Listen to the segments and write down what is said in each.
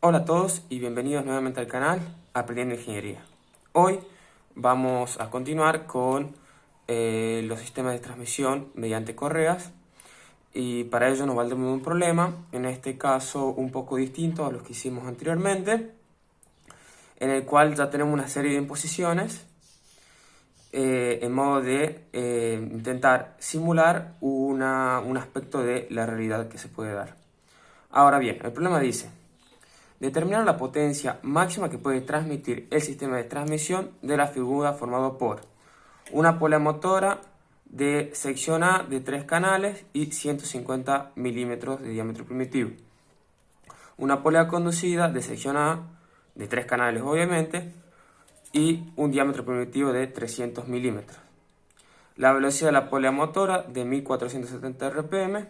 Hola a todos y bienvenidos nuevamente al canal Aprendiendo Ingeniería. Hoy vamos a continuar con los sistemas de transmisión mediante correas y para ello nos valdremos de un problema, en este caso un poco distinto a los que hicimos anteriormente, en el cual ya tenemos una serie de imposiciones en modo de intentar simular un aspecto de la realidad que se puede dar. Ahora bien, el problema dice: determinar la potencia máxima que puede transmitir el sistema de transmisión de la figura formado por una polea motora de sección A de 3 canales y 150 milímetros de diámetro primitivo. Una polea conducida de sección A de 3 canales obviamente y un diámetro primitivo de 300 milímetros. La velocidad de la polea motora de 1470 RPM,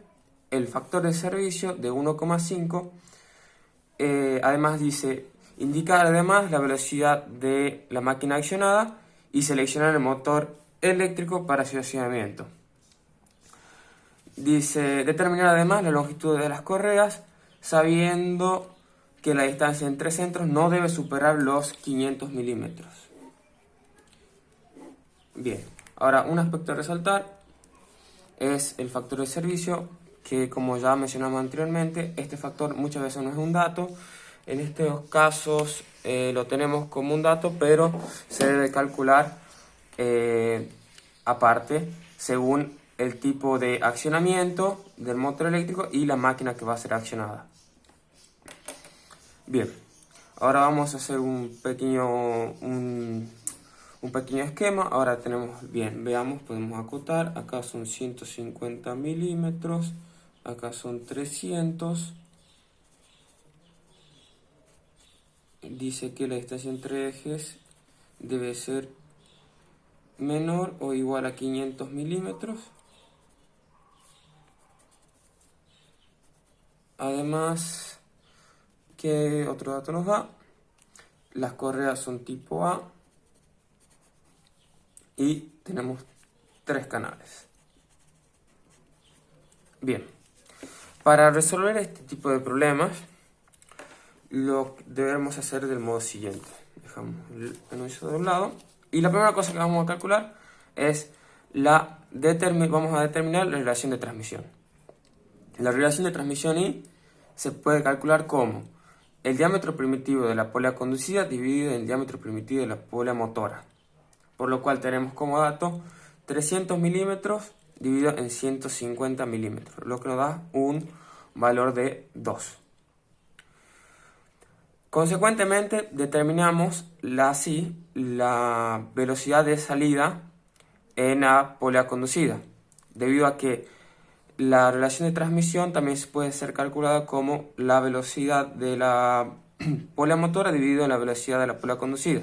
el factor de servicio de 1,5. Además dice, indicar además la velocidad de la máquina accionada y seleccionar el motor eléctrico para su accionamiento. Dice, determinar además la longitud de las correas, sabiendo que la distancia entre centros no debe superar los 500 milímetros. Bien, ahora un aspecto a resaltar es el factor de servicio, que como ya mencionamos anteriormente, este factor muchas veces no es un dato. En estos casos lo tenemos como un dato, pero se debe calcular aparte según el tipo de accionamiento del motor eléctrico y la máquina que va a ser accionada. Bien, ahora vamos a hacer un pequeño esquema. Ahora tenemos, bien, veamos, podemos acotar. Acá son 150 milímetros, acá son 300. Dice que la distancia entre ejes debe ser menor o igual a 500 milímetros. Además, ¿qué otro dato nos da? Las correas son tipo A y tenemos 3 canales. Bien, para resolver este tipo de problemas lo debemos hacer del modo siguiente. Dejamos el anuncio de un lado y la primera cosa que vamos a calcular es vamos a determinar la relación de transmisión. La relación de transmisión I se puede calcular como el diámetro primitivo de la polea conducida dividido en el diámetro primitivo de la polea motora, por lo cual tenemos como dato 300 milímetros dividido en 150 milímetros, lo que nos da un valor de 2. Consecuentemente, determinamos la velocidad de salida en la polea conducida, debido a que la relación de transmisión también puede ser calculada como la velocidad de la polea motora dividido en la velocidad de la polea conducida,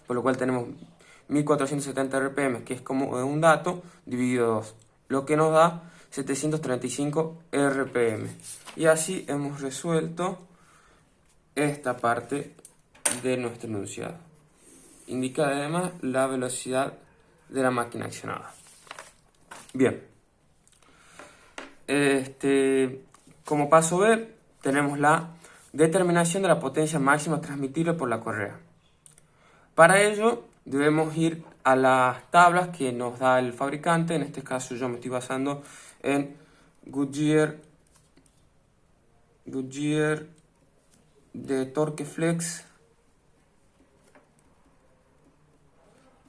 por lo cual tenemos 1470 RPM, que es como un dato, dividido 2, lo que nos da 735 RPM. Y así hemos resuelto esta parte de nuestro enunciado. Indica además la velocidad de la máquina accionada. Bien. Como paso B, tenemos la determinación de la potencia máxima transmitible por la correa. Para ello, debemos ir a las tablas que nos da el fabricante. En este caso yo me estoy basando en Goodyear de Torqueflex,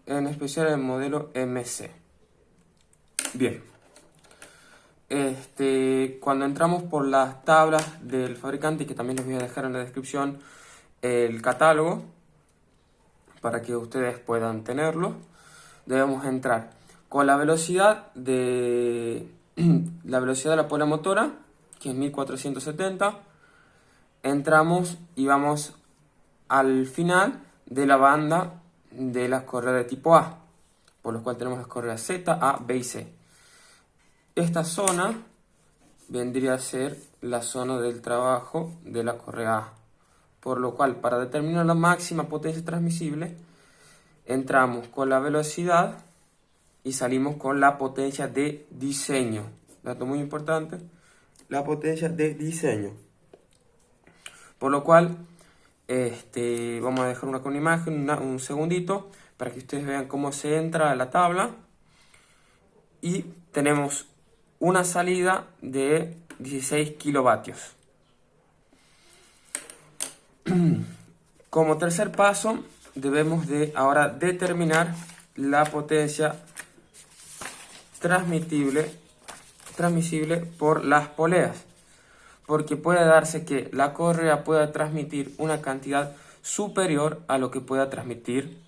en especial el modelo MC. Bien, cuando entramos por las tablas del fabricante, que también les voy a dejar en la descripción el catálogo para que ustedes puedan tenerlo, debemos entrar con la velocidad de la polea motora, que es 1470. Entramos y vamos al final de la banda de las correas de tipo A, por lo cual tenemos las correas Z, A, B y C. Esta zona vendría a ser la zona del trabajo de la correa A, por lo cual para determinar la máxima potencia transmisible entramos con la velocidad y salimos con la potencia de diseño. Dato muy importante, la potencia de diseño. Por lo cual, vamos a dejar una imagen un segundito para que ustedes vean cómo se entra a la tabla. Y tenemos una salida de 16 kilovatios. Como tercer paso, debemos de ahora determinar la potencia transmisible por las poleas, porque puede darse que la correa pueda transmitir una cantidad superior a lo que pueda transmitir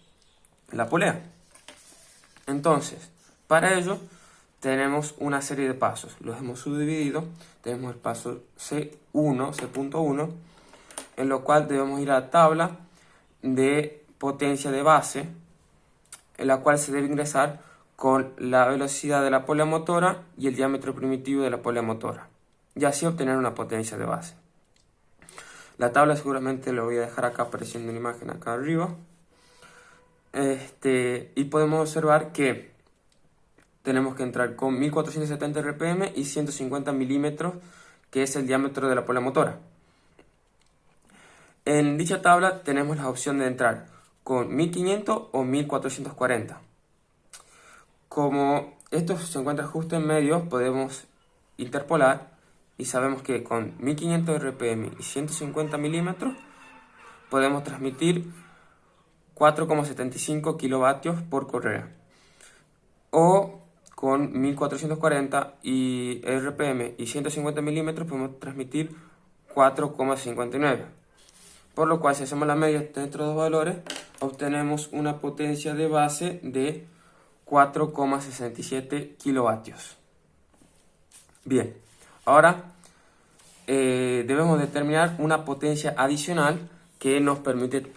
la polea. Entonces, para ello tenemos una serie de pasos, los hemos subdividido. Tenemos el paso C1, en lo cual debemos ir a la tabla de potencia de base, en la cual se debe ingresar con la velocidad de la polea motora y el diámetro primitivo de la polea motora, y así obtener una potencia de base. La tabla seguramente lo voy a dejar acá apareciendo en imagen acá arriba. Y podemos observar que tenemos que entrar con 1470 RPM y 150 milímetros, que es el diámetro de la polea motora. En dicha tabla tenemos la opción de entrar con 1500 o 1440. Como esto se encuentra justo en medio, podemos interpolar y sabemos que con 1500 RPM y 150 milímetros podemos transmitir 4,75 kilovatios por correa. O con 1440 y RPM y 150 milímetros podemos transmitir 4,59. Por lo cual, si hacemos la media de estos dos valores, obtenemos una potencia de base de 4,67 kilovatios. Bien, ahora debemos determinar una potencia adicional que nos permite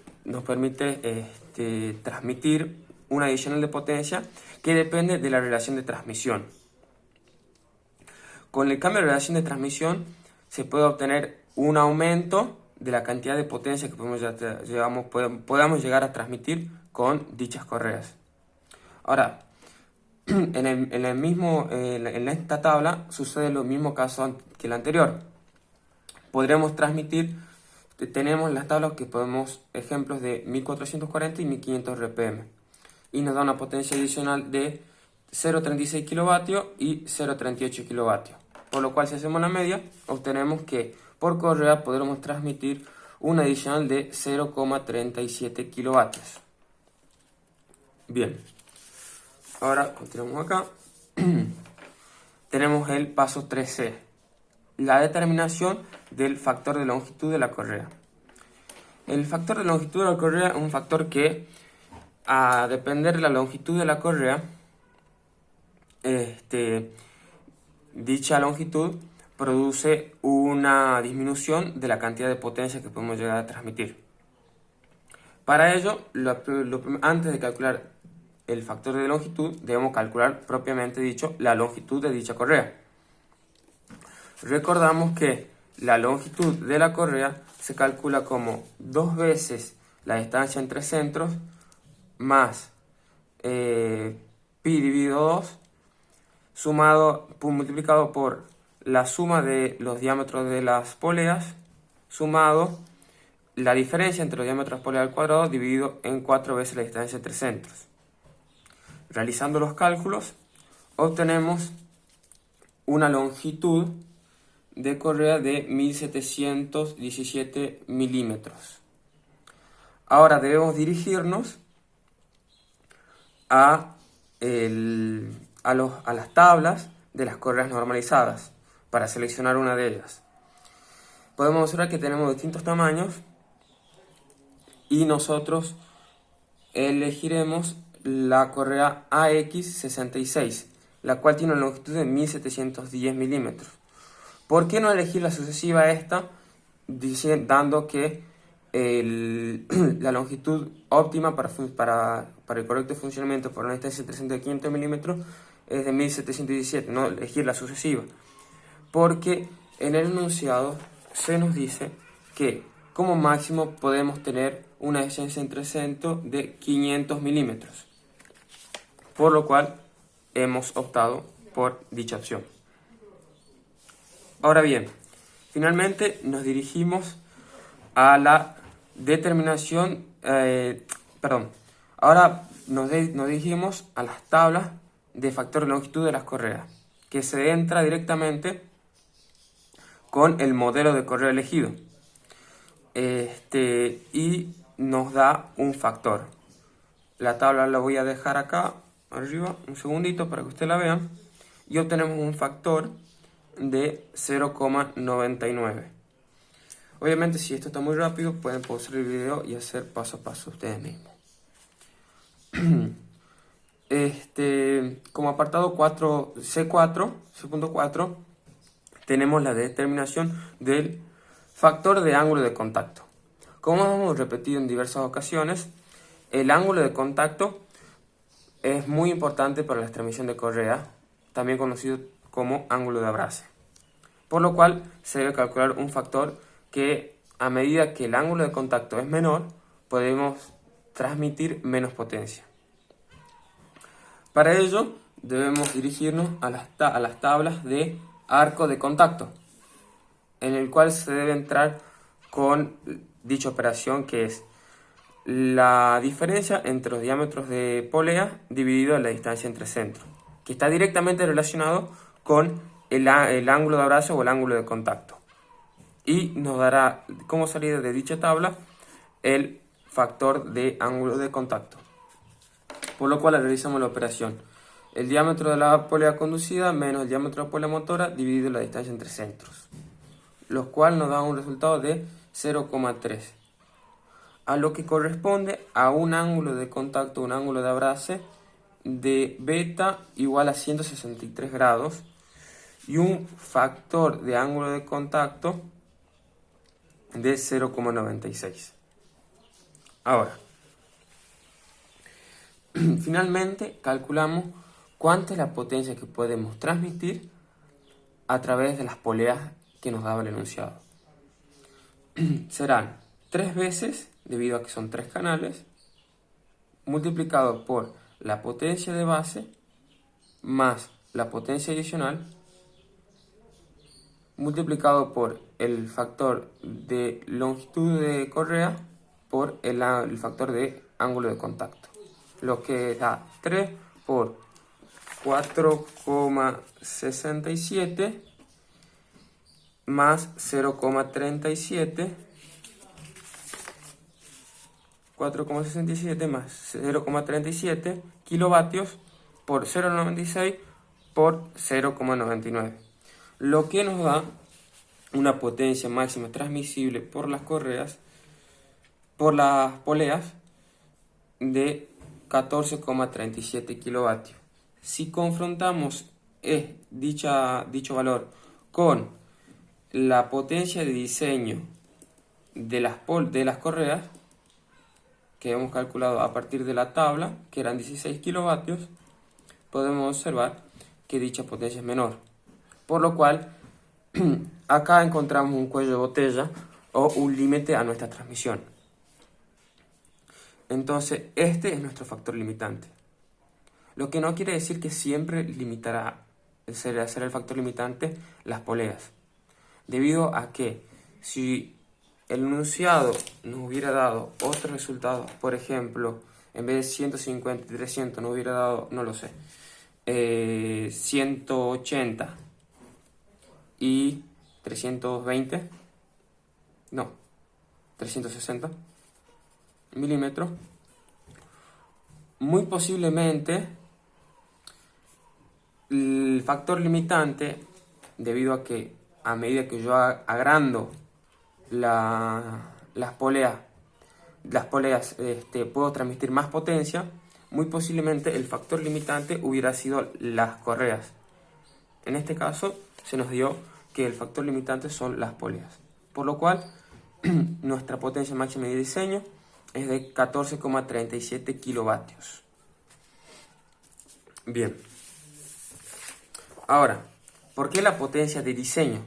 transmitir una adicional de potencia que depende de la relación de transmisión. Con el cambio de relación de transmisión se puede obtener un aumento de la cantidad de potencia que podamos llegar a transmitir con dichas correas. Ahora, en esta tabla sucede lo mismo caso que el anterior. Podremos transmitir, tenemos las tablas que podemos, ejemplos de 1440 y 1500 RPM, y nos da una potencia adicional de 0,36 kilovatios y 0,38 kilovatios. Por lo cual, si hacemos la media, obtenemos que por correa podremos transmitir un adicional de 0,37 kilovatios. Bien, ahora continuamos acá. Tenemos el paso 3C, la determinación del factor de longitud de la correa. El factor de longitud de la correa es un factor que, a depender de la longitud de la correa, dicha longitud produce una disminución de la cantidad de potencia que podemos llegar a transmitir. Para ello, antes de calcular el factor de longitud, debemos calcular propiamente dicho la longitud de dicha correa. Recordamos que la longitud de la correa se calcula como 2 veces la distancia entre centros más pi dividido 2 multiplicado por la suma de los diámetros de las poleas sumado la diferencia entre los diámetros de polea al cuadrado dividido en 4 veces la distancia entre centros. Realizando los cálculos, obtenemos una longitud de correa de 1717 milímetros. Ahora debemos dirigirnos a las tablas de las correas normalizadas para seleccionar una de ellas. Podemos observar que tenemos distintos tamaños y nosotros elegiremos la correa AX66, la cual tiene una longitud de 1710 milímetros. ¿Por qué no elegir la sucesiva a esta, dando que la longitud óptima para el correcto funcionamiento por una distancia de 300 de 500 milímetros es de 1717, no elegir la sucesiva? Porque en el enunciado se nos dice que como máximo podemos tener una distancia entre centros de 500 milímetros, por lo cual hemos optado por dicha opción. Ahora bien, finalmente nos dirigimos a la determinación, ahora nos dirigimos a las tablas de factor de longitud de las correas, que se entra directamente con el modelo de correa elegido. Y nos da un factor. La tabla la voy a dejar acá arriba, un segundito para que ustedes la vean. Y obtenemos un factor de 0,99. Obviamente, si esto está muy rápido, pueden pausar el video y hacer paso a paso ustedes mismos. Como apartado 4, C4, tenemos la determinación del factor de ángulo de contacto. Como hemos repetido en diversas ocasiones, el ángulo de contacto es muy importante para la transmisión de correa, también conocido como ángulo de abrace. Por lo cual se debe calcular un factor que, a medida que el ángulo de contacto es menor, podemos transmitir menos potencia. Para ello debemos dirigirnos a las tablas de arco de contacto, en el cual se debe entrar con dicha operación, que es la diferencia entre los diámetros de polea dividido en la distancia entre centros, que está directamente relacionado con el ángulo de abrazo o el ángulo de contacto, y nos dará como salida de dicha tabla el factor de ángulo de contacto. Por lo cual realizamos la operación: el diámetro de la polea conducida menos el diámetro de la polea motora dividido la distancia entre centros, lo cual nos da un resultado de 0,3, a lo que corresponde a un ángulo de contacto, un ángulo de abrace de beta igual a 163 grados y un factor de ángulo de contacto de 0,96. Ahora, finalmente calculamos cuánta es la potencia que podemos transmitir a través de las poleas que nos daba el enunciado. Serán 3 veces, debido a que son 3 canales, multiplicado por la potencia de base más la potencia adicional, multiplicado por el factor de longitud de correa por el factor de ángulo de contacto, lo que da 3 por 4,67 más 0,37, 4,67 más 0,37 kilovatios por 0,96 por 0,99, lo que nos da una potencia máxima transmisible por las correas, por las poleas, de 14,37 kilovatios. Si confrontamos dicho valor con la potencia de diseño de las correas, que hemos calculado a partir de la tabla, que eran 16 kilovatios, podemos observar que dicha potencia es menor. Por lo cual, acá encontramos un cuello de botella o un límite a nuestra transmisión. Entonces, este es nuestro factor limitante. Lo que no quiere decir que siempre será el factor limitante las poleas. Debido a que si el enunciado nos hubiera dado otro resultado, por ejemplo, en vez de 150 y 300 nos hubiera dado, no lo sé, 180 y 320, no, 360 milímetros, muy posiblemente el factor limitante, debido a que a medida que yo agrando las poleas, puedo transmitir más potencia, muy posiblemente el factor limitante hubiera sido las correas. En este caso se nos dio que el factor limitante son las poleas, por lo cual nuestra potencia máxima de diseño es de 14,37 kilovatios. Bien. Ahora, ¿por qué la potencia de diseño?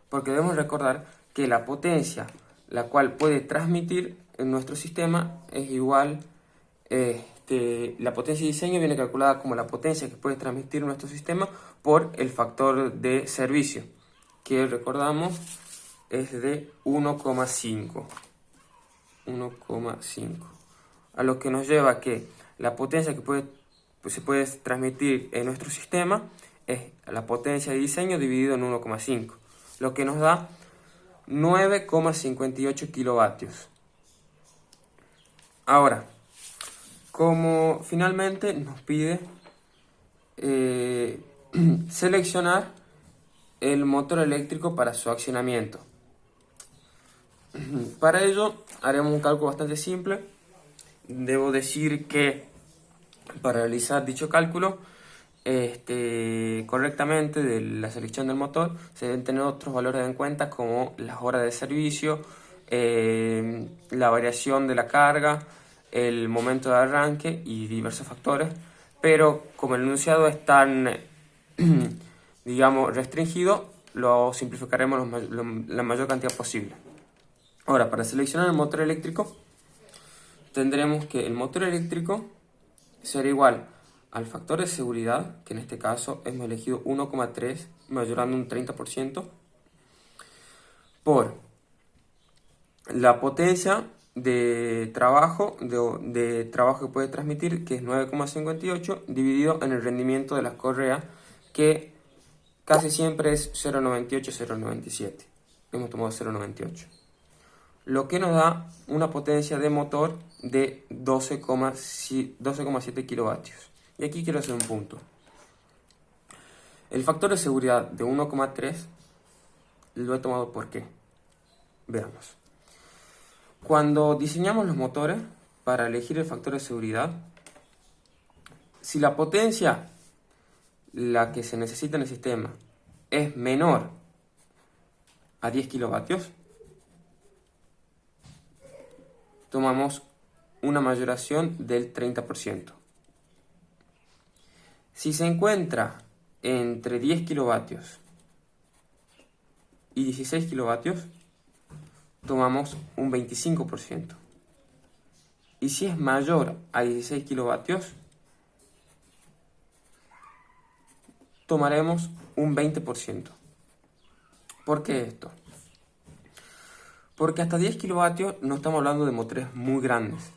Porque debemos recordar que la potencia la cual puede transmitir en nuestro sistema es igual, la potencia de diseño viene calculada como la potencia que puede transmitir nuestro sistema por el factor de servicio, que recordamos es de 1,5. A lo que nos lleva a que la potencia que se puede transmitir en nuestro sistema es la potencia de diseño dividido en 1,5, lo que nos da 9,58 kilovatios. Ahora, como finalmente nos pide seleccionar el motor eléctrico para su accionamiento. Para ello haremos un cálculo bastante simple. Debo decir que para realizar dicho cálculo correctamente de la selección del motor se deben tener otros valores en cuenta, como las horas de servicio, la variación de la carga, el momento de arranque y diversos factores, pero como el enunciado es tan digamos restringido, lo simplificaremos la mayor cantidad posible. Ahora, para seleccionar el motor eléctrico tendremos que el motor eléctrico será igual al factor de seguridad, que en este caso hemos elegido 1,3, mayorando un 30%, por la potencia de trabajo, de trabajo que puede transmitir, que es 9,58, dividido en el rendimiento de las correas, que casi siempre es 0,98, 0,97. Hemos tomado 0,98. Lo que nos da una potencia de motor de 12,7 kilovatios. Y aquí quiero hacer un punto. El factor de seguridad de 1,3 lo he tomado ¿por qué? Veamos. Cuando diseñamos los motores para elegir el factor de seguridad, si la potencia, la que se necesita en el sistema, es menor a 10 kilovatios, tomamos una mayoración del 30%. Si se encuentra entre 10 kilovatios y 16 kilovatios, tomamos un 25%. Y si es mayor a 16 kilovatios, tomaremos un 20%. ¿Por qué esto? Porque hasta 10 kilovatios no estamos hablando de motores muy grandes.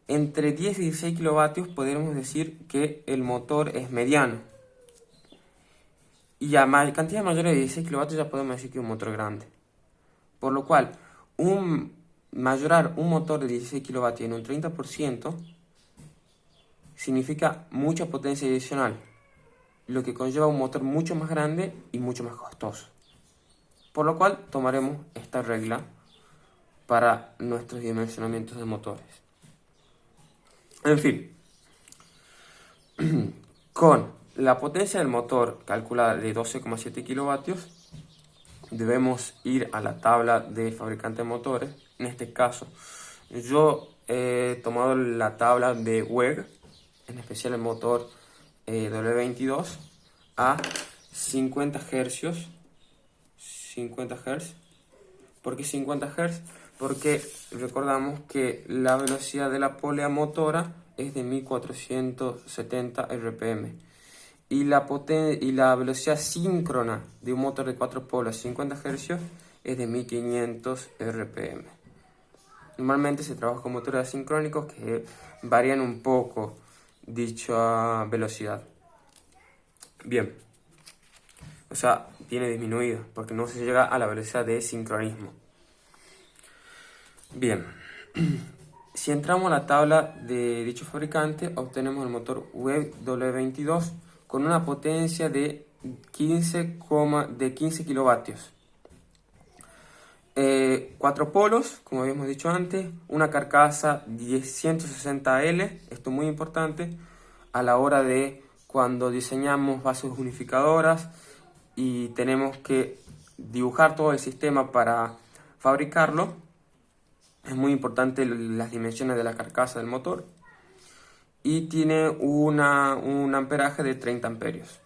Entre 10 y 16 kilovatios podríamos decir que el motor es mediano. Y a cantidades mayores de 16 kilovatios ya podemos decir que es un motor grande. Por lo cual, mayorar un motor de 16 kilovatios en un 30% significa mucha potencia adicional, lo que conlleva un motor mucho más grande y mucho más costoso. Por lo cual tomaremos esta regla para nuestros dimensionamientos de motores. En fin, con la potencia del motor calculada de 12,7 kilovatios, debemos ir a la tabla de fabricante de motores. En este caso, yo he tomado la tabla de WEG, en especial el motor W22 a 50 Hz. 50 Hz. ¿Por qué 50 Hz? Porque recordamos que la velocidad de la polea motora es de 1470 RPM. Y la velocidad síncrona de un motor de 4 polos a 50 Hz es de 1500 RPM. Normalmente se trabaja con motores asincrónicos que varían un poco dicha velocidad. Bien, o sea, tiene disminuida porque no se llega a la velocidad de sincronismo. Bien, si entramos a la tabla de dicho fabricante, obtenemos el motor WEG W22 con una potencia de 15 kilovatios. 4 polos, como habíamos dicho antes, una carcasa 160L, esto es muy importante a la hora de cuando diseñamos bases unificadoras y tenemos que dibujar todo el sistema para fabricarlo. Es muy importante las dimensiones de la carcasa del motor y tiene un amperaje de 30 amperios.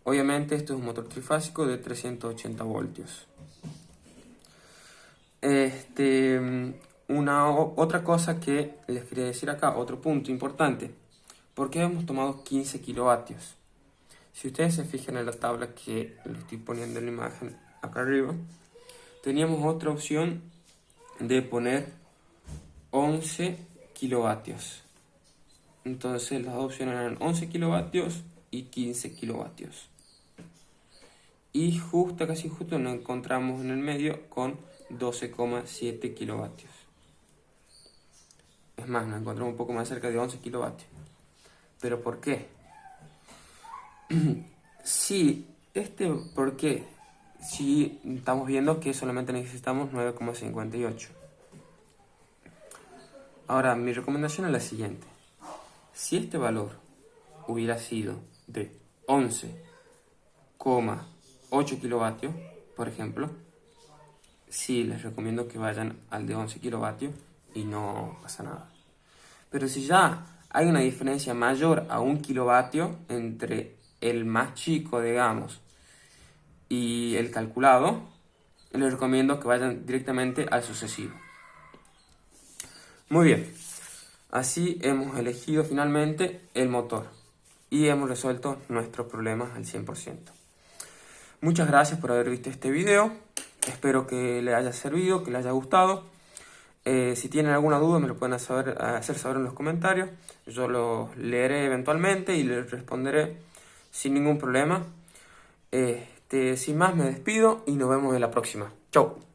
Obviamente esto es un motor trifásico de 380 voltios. Otra cosa que les quería decir acá, otro punto importante, ¿por qué hemos tomado 15 kilovatios? Si ustedes se fijan en la tabla que les estoy poniendo en la imagen, acá arriba, teníamos otra opción de poner 11 kilovatios. Entonces las dos opciones eran 11 kilovatios y 15 kilovatios. Y casi justo nos encontramos en el medio con 12,7 kilovatios. Es más, nos encontramos un poco más cerca de 11 kilovatios. ¿Pero por qué? ¿Por qué? Si estamos viendo que solamente necesitamos 9,58. Ahora, mi recomendación es la siguiente. Si este valor hubiera sido de 11,8 kilovatios, por ejemplo, sí les recomiendo que vayan al de 11 kilovatios y no pasa nada. Pero si ya hay una diferencia mayor a 1 kilovatio entre el más chico, digamos, y el calculado, les recomiendo que vayan directamente al sucesivo. Muy bien, así hemos elegido finalmente el motor y hemos resuelto nuestros problemas al 100%. Muchas gracias por haber visto este video, espero que les haya servido, que les haya gustado. Si tienen alguna duda me lo pueden hacer saber en los comentarios, yo los leeré eventualmente y les responderé sin ningún problema. Sin más me despido y nos vemos en la próxima. Chau.